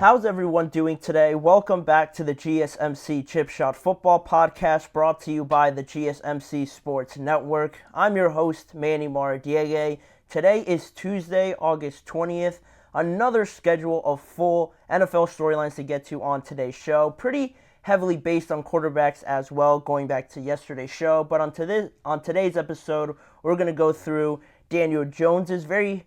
How's everyone doing today? Welcome back to the GSMC Chip Shot Football Podcast brought to you by the GSMC Sports Network. I'm your host, Manny Maradiege. Today is Tuesday, August 20th. Another schedule of full NFL storylines to get to on today's show. Pretty heavily based on quarterbacks as well, going back to yesterday's show. But on today's episode, we're going to go through Daniel Jones's very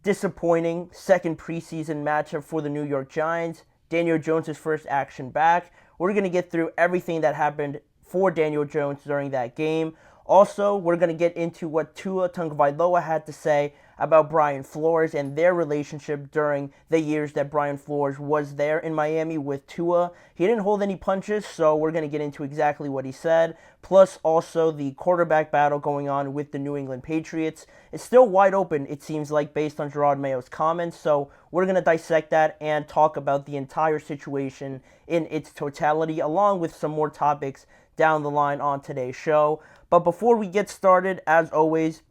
disappointing second preseason matchup for the New York Giants. Daniel Jones' first action back. We're going to get through everything that happened for Daniel Jones during that game. Also, we're going to get into what Tua Tagovailoa had to say about Brian Flores and their relationship during the years that Brian Flores was there in Miami with Tua. He didn't hold any punches, so we're going to get into exactly what he said. Plus, also the quarterback battle going on with the New England Patriots. It's still wide open, it seems like, based on Gerard Mayo's comments. So we're going to dissect that and talk about the entire situation in its totality, along with some more topics down the line on today's show. But before we get started, as always,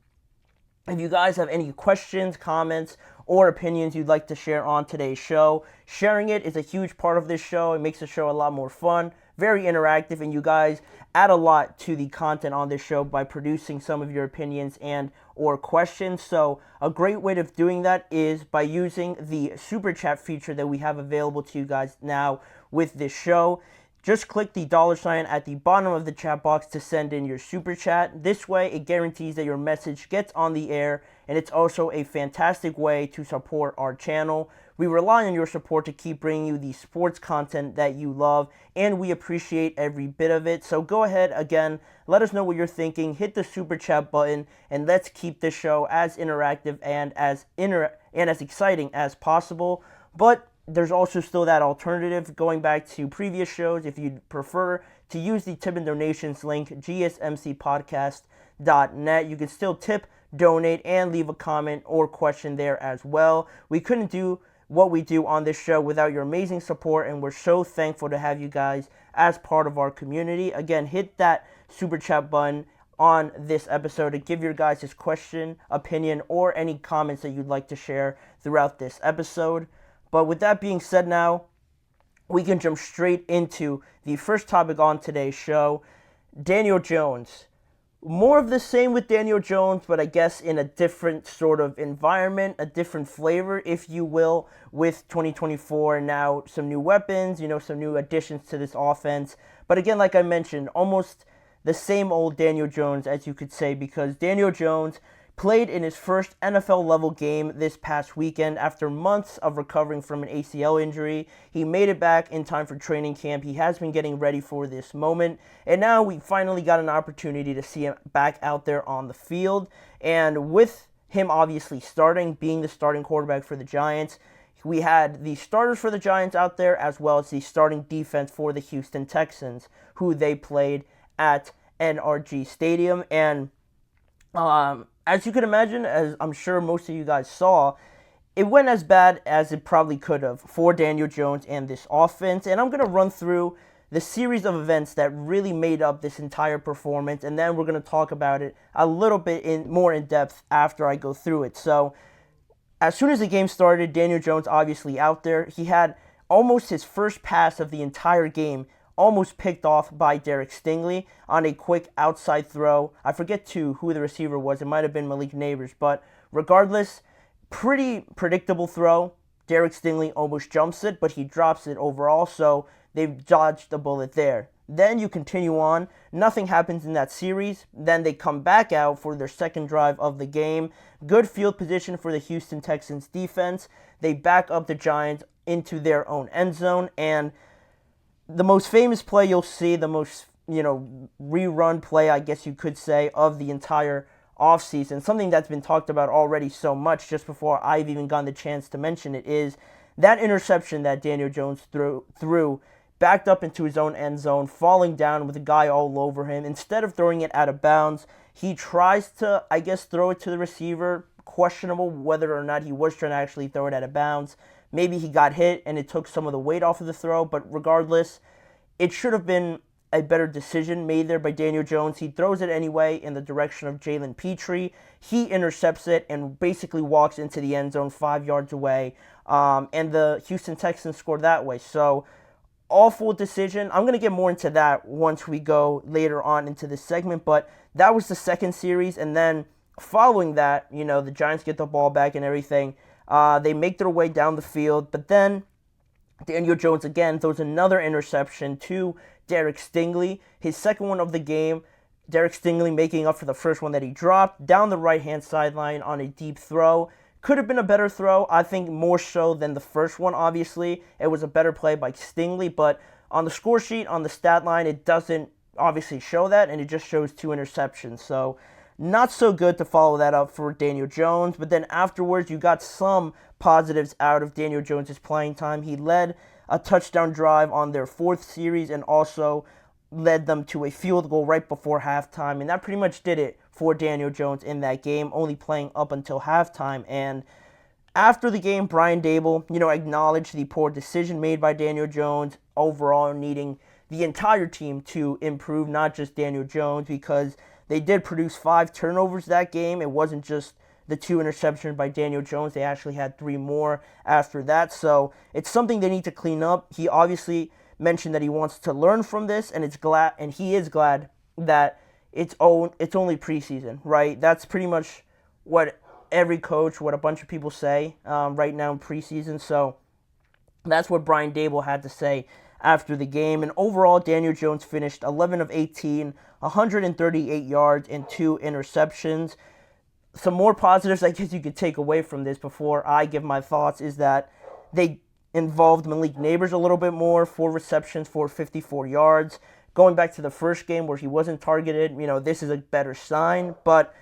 if you guys have any questions, comments, or opinions you'd like to share on today's show, sharing it is a huge part of this show. It makes the show a lot more fun, very interactive, and you guys add a lot to the content on this show by producing some of your opinions and or questions. So a great way of doing that is by using the Super Chat feature that we have available to you guys now with this show. Just click the $sign at the bottom of the chat box to send in your super chat. This way, it guarantees that your message gets on the air, and it's also a fantastic way to support our channel. We rely on your support to keep bringing you the sports content that you love, and we appreciate every bit of it. So go ahead, again, let us know what you're thinking. Hit the super chat button, and let's keep this show as interactive and as exciting as possible. But there's also still that alternative going back to previous shows. If you'd prefer to use the tip and donations link, GSMCPodcast.net, you can still tip, donate, and leave a comment or question there as well. We couldn't do what we do on this show without your amazing support, and we're so thankful to have you guys as part of our community. Again, hit that super chat button on this episode to give your guys' question, opinion, or any comments that you'd like to share throughout this episode. But with that being said now, we can jump straight into the first topic on today's show, Daniel Jones. More of the same with Daniel Jones, but I guess in a different sort of environment, a different flavor, if you will, with 2024 now, some new weapons, some new additions to this offense. But again, like I mentioned, almost the same old Daniel Jones, as you could say, because Daniel Jones played in his first NFL-level game this past weekend after months of recovering from an ACL injury. He made it back in time for training camp. He has been getting ready for this moment, and now we finally got an opportunity to see him back out there on the field. And with him obviously being the starting quarterback for the Giants, we had the starters for the Giants out there as well as the starting defense for the Houston Texans, who they played at NRG Stadium. And as you can imagine, as I'm sure most of you guys saw, it went as bad as it probably could have for Daniel Jones and this offense. And I'm going to run through the series of events that really made up this entire performance, and then we're going to talk about it a little bit more in depth after I go through it. So as soon as the game started, Daniel Jones obviously out there. He had almost his first pass of the entire game almost picked off by Derek Stingley on a quick outside throw. I forget who the receiver was. It might have been Malik Neighbors, but regardless, pretty predictable throw. Derek Stingley almost jumps it, but he drops it overall, so they've dodged the bullet there. Then you continue on. Nothing happens in that series. Then they come back out for their second drive of the game. Good field position for the Houston Texans defense. They back up the Giants into their own end zone, and the most famous play you'll see, the most, rerun play, I guess you could say, of the entire offseason, something that's been talked about already so much just before I've even gotten the chance to mention it, is that interception that Daniel Jones threw backed up into his own end zone, falling down with a guy all over him. Instead of throwing it out of bounds, he tries to, I guess, throw it to the receiver. Questionable whether or not he was trying to actually throw it out of bounds. Maybe he got hit and it took some of the weight off of the throw, but regardless, it should have been a better decision made there by Daniel Jones. He throws it anyway in the direction of Jalen Petrie. He intercepts it and basically walks into the end zone 5 yards away. and the Houston Texans scored that way. So awful decision. I'm going to get more into that once we go later on into this segment, but that was the second series, and then following that, the Giants get the ball back and everything. They make their way down the field, but then Daniel Jones again throws another interception to Derek Stingley, his second one of the game. Derek Stingley making up for the first one that he dropped down the right-hand sideline on a deep throw. Could have been a better throw, I think more so than the first one, obviously. It was a better play by Stingley, but on the score sheet, on the stat line, it doesn't obviously show that, and it just shows 2 interceptions. So not so good to follow that up for Daniel Jones, but then afterwards you got some positives out of Daniel Jones' playing time. He led a touchdown drive on their 4th series and also led them to a field goal right before halftime, and that pretty much did it for Daniel Jones in that game, only playing up until halftime. And after the game, Brian Daboll, acknowledged the poor decision made by Daniel Jones, overall needing the entire team to improve, not just Daniel Jones, because they did produce 5 turnovers that game. It wasn't just the 2 interceptions by Daniel Jones. They actually had 3 more after that. So it's something they need to clean up. He obviously mentioned that he wants to learn from this, and he is glad that it's only preseason, right? That's pretty much what every coach, what a bunch of people say right now in preseason. So that's what Brian Daboll had to say after the game. And overall, Daniel Jones finished 11 of 18, 138 yards, and 2 interceptions. Some more positives I guess you could take away from this before I give my thoughts is that they involved Malik Neighbors a little bit more, 4 receptions for 54 yards. Going back to the first game where he wasn't targeted, this is a better sign. But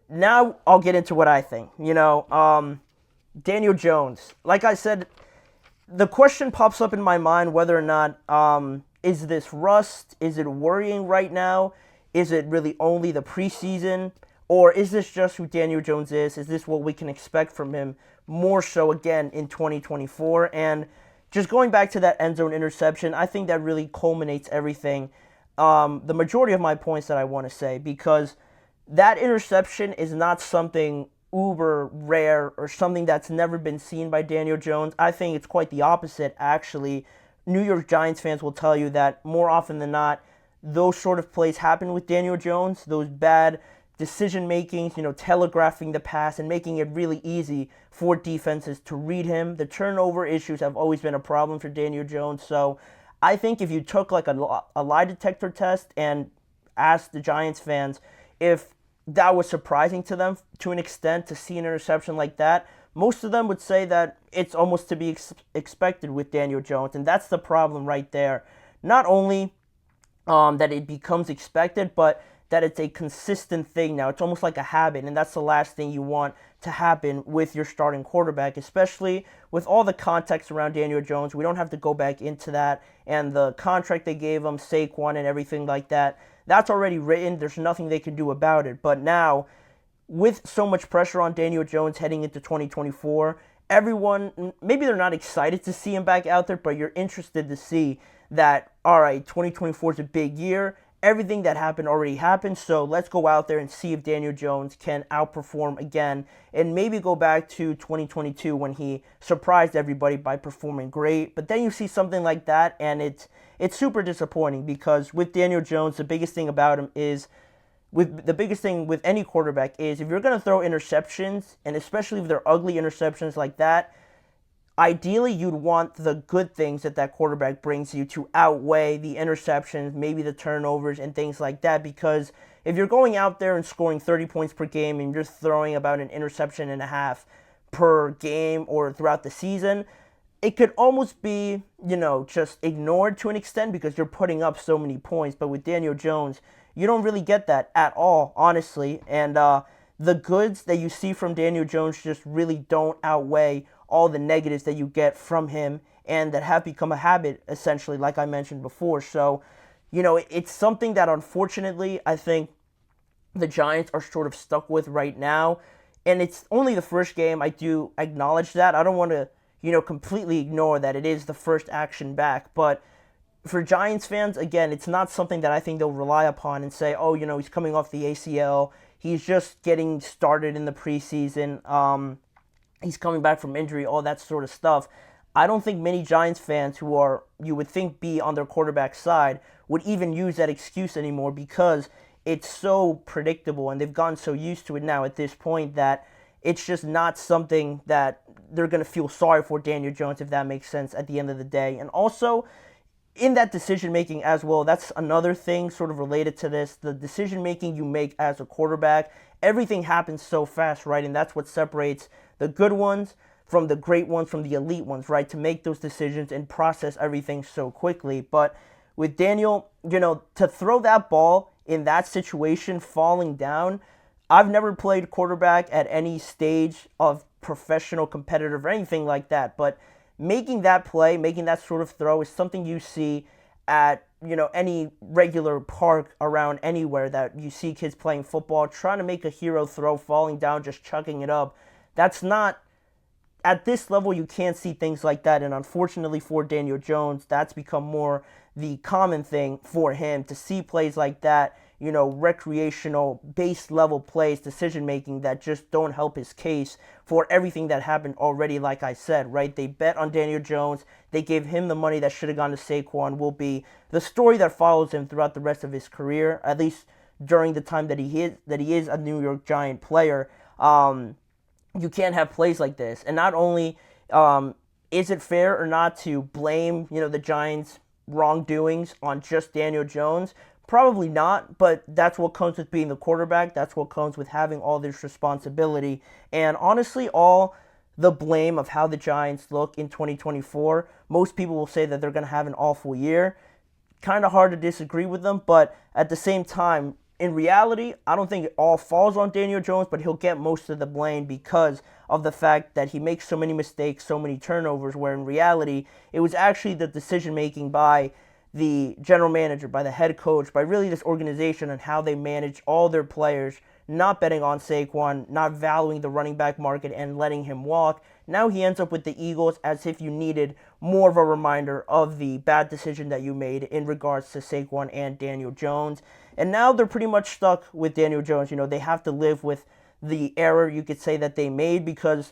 now I'll get into what I think. Daniel Jones, like I said, the question pops up in my mind whether or not is this rust? Is it worrying right now? Is it really only the preseason? Or is this just who Daniel Jones is? Is this what we can expect from him more so again in 2024? And just going back to that end zone interception, I think that really culminates everything. The majority of my points that I want to say, because that interception is not something uber rare or something that's never been seen by Daniel Jones. I think it's quite the opposite, actually. New York Giants fans will tell you that more often than not, those sort of plays happen with Daniel Jones, those bad decision makings, telegraphing the pass and making it really easy for defenses to read him. The turnover issues have always been a problem for Daniel Jones. So I think if you took like a lie detector test and asked the Giants fans if that was surprising to them to an extent to see an interception like that, most of them would say that it's almost to be expected with Daniel Jones. And that's the problem right there. Not only that it becomes expected, but that it's a consistent thing now. It's almost like a habit, and that's the last thing you want to happen with your starting quarterback, especially with all the context around Daniel Jones. We don't have to go back into that, and the contract they gave him, Saquon and everything like that, that's already written. There's nothing they can do about it. But now, with so much pressure on Daniel Jones heading into 2024, everyone, maybe they're not excited to see him back out there, but you're interested to see that, all right, 2024 is a big year. Everything that happened already happened, so let's go out there and see if Daniel Jones can outperform again and maybe go back to 2022 when he surprised everybody by performing great. But then you see something like that, and it's super disappointing because with Daniel Jones, the biggest thing about him is, the biggest thing with any quarterback is if you're going to throw interceptions, and especially if they're ugly interceptions like that, ideally, you'd want the good things that quarterback brings you to outweigh the interceptions, maybe the turnovers and things like that. Because if you're going out there and scoring 30 points per game and you're throwing about an interception and a half per game or throughout the season, it could almost be, just ignored to an extent because you're putting up so many points. But with Daniel Jones, you don't really get that at all, honestly. And the goods that you see from Daniel Jones just really don't outweigh all the negatives that you get from him and that have become a habit, essentially, like I mentioned before. So, it's something that unfortunately I think the Giants are sort of stuck with right now. And it's only the first game. I do acknowledge that. I don't want to, completely ignore that it is the first action back. But for Giants fans, again, it's not something that I think they'll rely upon and say, oh, he's coming off the ACL. He's just getting started in the preseason. He's coming back from injury, all that sort of stuff. I don't think many Giants fans who are, you would think, be on their quarterback side would even use that excuse anymore because it's so predictable and they've gotten so used to it now at this point that it's just not something that they're going to feel sorry for Daniel Jones, if that makes sense, at the end of the day. And also, in that decision making as well, that's another thing sort of related to this. The decision making you make as a quarterback, everything happens so fast, right? And that's what separates the good ones from the great ones, from the elite ones, right? To make those decisions and process everything so quickly. But with Daniel, to throw that ball in that situation, falling down, I've never played quarterback at any stage of professional, competitive, or anything like that. But making that play, making that sort of throw is something you see at, any regular park around anywhere that you see kids playing football, trying to make a hero throw, falling down, just chucking it up. That's not, at this level, you can't see things like that. And unfortunately for Daniel Jones, that's become more the common thing for him to see plays like that, recreational, base level plays, decision making that just don't help his case for everything that happened already, like I said, right? They bet on Daniel Jones. They gave him the money that should have gone to Saquon, will be the story that follows him throughout the rest of his career, at least during the time that he is a New York Giant player. You can't have plays like this. And not only is it fair or not to blame, the Giants' wrongdoings on just Daniel Jones, probably not, but that's what comes with being the quarterback. That's what comes with having all this responsibility. And honestly, all the blame of how the Giants look in 2024, most people will say that they're going to have an awful year. Kind of hard to disagree with them, but at the same time, in reality, I don't think it all falls on Daniel Jones, but he'll get most of the blame because of the fact that he makes so many mistakes, so many turnovers, where in reality, it was actually the decision-making by the general manager, by the head coach, by really this organization and how they manage all their players, not betting on Saquon, not valuing the running back market and letting him walk. Now he ends up with the Eagles as if you needed more of a reminder of the bad decision that you made in regards to Saquon and Daniel Jones. And now they're pretty much stuck with Daniel Jones. They have to live with the error, you could say, that they made, because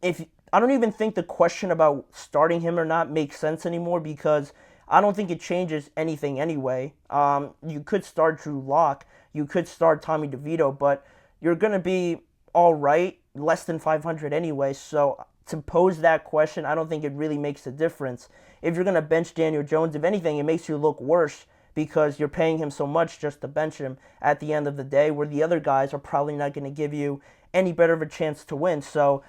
I don't even think the question about starting him or not makes sense anymore, because I don't think it changes anything anyway. You could start Drew Lock, you could start Tommy DeVito, but you're going to be all right, less than 500 anyway. So to pose that question, I don't think it really makes a difference. If you're going to bench Daniel Jones, if anything, it makes you look worse because you're paying him so much just to bench him at the end of the day, where the other guys are probably not going to give you any better of a chance to win. So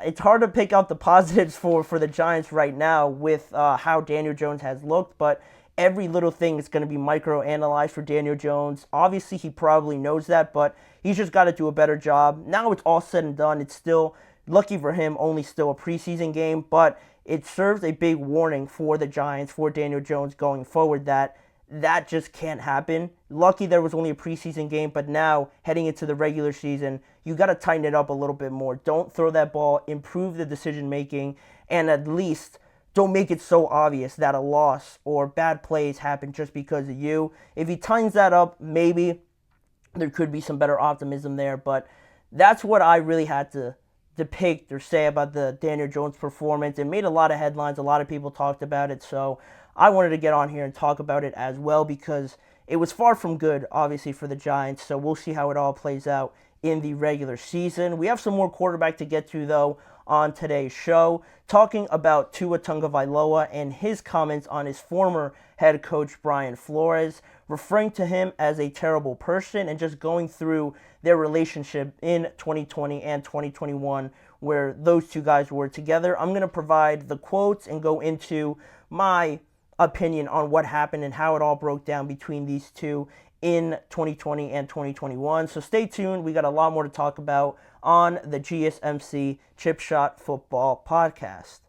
it's hard to pick out the positives for the Giants right now with how Daniel Jones has looked, but every little thing is going to be micro-analyzed for Daniel Jones. Obviously, he probably knows that, but he's just got to do a better job. Now it's all said and done. It's still, lucky for him, only still a preseason game, but it serves a big warning for the Giants, for Daniel Jones going forward, that just can't happen. Lucky there was only a preseason game, but now heading into the regular season, you got to tighten it up a little bit more. Don't throw that ball, improve the decision making, and at least don't make it so obvious that a loss or bad plays happen just because of you. If he tightens that up, maybe there could be some better optimism there, but that's what I really had to depict or say about the Daniel Jones performance. It made a lot of headlines. A lot of people talked about it, so I wanted to get on here and talk about it as well because it was far from good, obviously, for the Giants. So we'll see how it all plays out in the regular season. We have some more quarterback to get to, though, on today's show, talking about Tua Tagovailoa and his comments on his former head coach, Brian Flores, referring to him as a terrible person and just going through their relationship in 2020 and 2021 where those two guys were together. I'm going to provide the quotes and go into my opinion on what happened and how it all broke down between these two in 2020 and 2021. So stay tuned. We got a lot more to talk about on the GSMC Chip Shot Football Podcast.